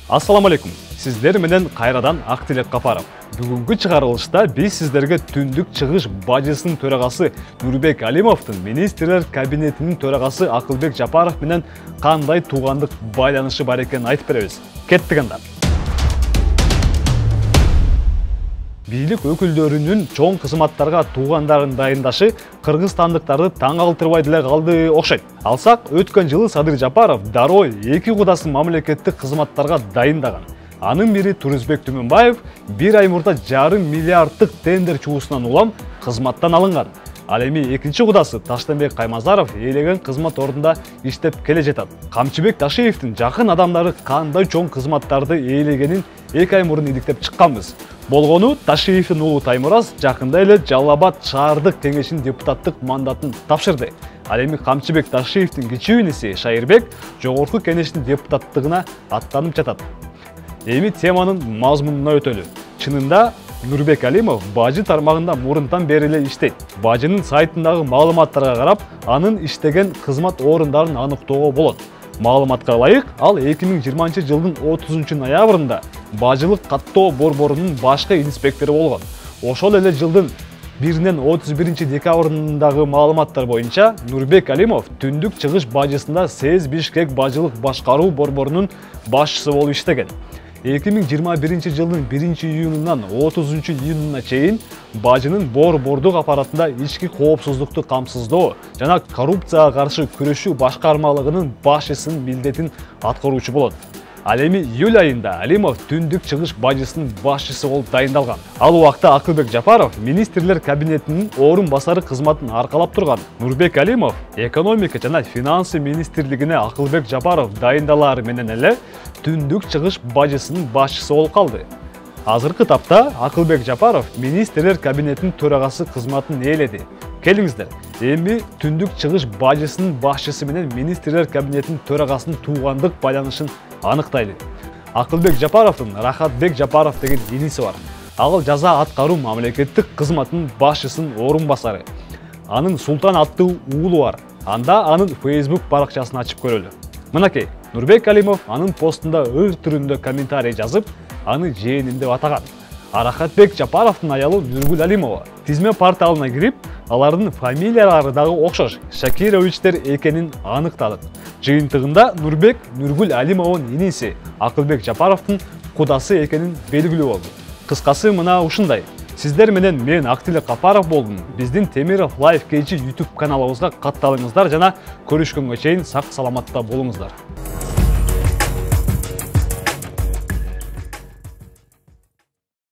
Ассаламу алейкум. Сиздер менен кайрадан Актилек Капаров. Бүгүнкү чыгарылышта биз сиздерге түндүк чыгыш бажысынын төрагасы Нурбек Алимовдун министрлер кабинетинин төрагасы Акылбек Жапаров менен кандай туугандык байланышы бар экенин айтып беребиз. Кеттик анда. Бийлик өкүлдөрүнүн чоң кызматтарга туугандарын дайындашы кыргызстандыктарды таң калтырбай деле калды окшойт. Алсак, өткөн жылы Садыр Жапаров дароо 2 кудасын мамлекеттик кызматтарга дайындаган. Анын бири Турузбек Түмөнбаев 1 ай мурда 1,5 миллиарддык тендер чуусунан улам кызматтан алынган. Ал эми экинчи кудасы Таштанбек Каймазаров ээлеген кызмат ордунда иштеп келе жатат. Камчыбек Ташиевдин жакын адамдары кандай чоң кызматтарды ээлегенин 2 ай мурун иликтеп чыкканбыз. Болгону Ташиевдин уулу Таймураз жакында эле Жалал-Абад шаардык кеңешинин депутаттык мандатын тапшырды. Ал эми Камчыбек Ташиевдин кичүү иниси Шайырбек жогорку кеңештин депутаттыгына аттанып жатат. Эми теманын мазмунуна өтөлү. Чынында Нурбек Алимов бажы тармагында мурунтан бери эле иштейт. Бажынын сайтындагы маалыматтарга карап, анын иштеген кызмат орундарын аныктоого болот. Маалыматка ылайык, ал 2020-жылдын 30-ноябрында бажылык каттоо борборунун башкы инспектору болгон. Ошол эле жылдын 1-нен 31-декабрындагы маалыматтар боюнча Нурбек Алимов түндүк чыгыш бажысында СЭС Бишкек бажылык башкаруу борборунун башчысы болуп иштеген. 2021-жылдын 1-июнунан 30-июнуна чейин бажынын борбордук аппаратында ички коопсуздукту камсыздоо жана коррупцияга каршы күрөшүү башкармалыгынын башчысынын милдетин аткаруучу болот. Ал эми июль айында Алимов түндүк чыгыш бажысынын башчысы болуп дайындалган. Ал убакта Акылбек Жапаров министрлер кабинетинин орун басары кызматын аркалап турган. Нурбек Алимов экономика жана финансы министрлигине Акылбек Жапаров дайындалары менен эле түндүк чыгыш бажысынын башчысы болуп калды. Азыркы тапта Акылбек Жапаров министрлер кабинетинин төрагасы кызматын ээледи. Келиңиздер, эми түндүк чыгыш бажысынын башчысы менен министрлер кабинетинин төрагасынын туугандык байланышын аныктайлы. Акылбек Жапаровдун Рахатбек Жапаров деген иниси бар. Ал жаза аткаруу мамлекеттик кызматынын башчысынын орун басары. Анын Султан аттуу уулу бар. Анда анын Facebook баракчасын ачып көрөлү. Мынакей, Нурбек Алимов анын постунда ыр түрүндө комментарий жазып, аны жээним деп атаган. Рахатбек Жапаровдун аялы Нургүл Алимова тизме порталына кирип, алардын фамилиялары дагы окшош Шакировичтер экенин аныктадык. Жыйынтыгында Нурбек Нургүл Алимовдун иниси Акылбек Жапаровдун кудасы экенин белгилүү болду. Кыскасы мына ушундай. Сиздер менен мен Актилек Капаров болдум. Биздин Темиров Life KG YouTube каналыбызга катталыңыздар жана көрүшкөнгө чейин сак саламатта болуңуздар.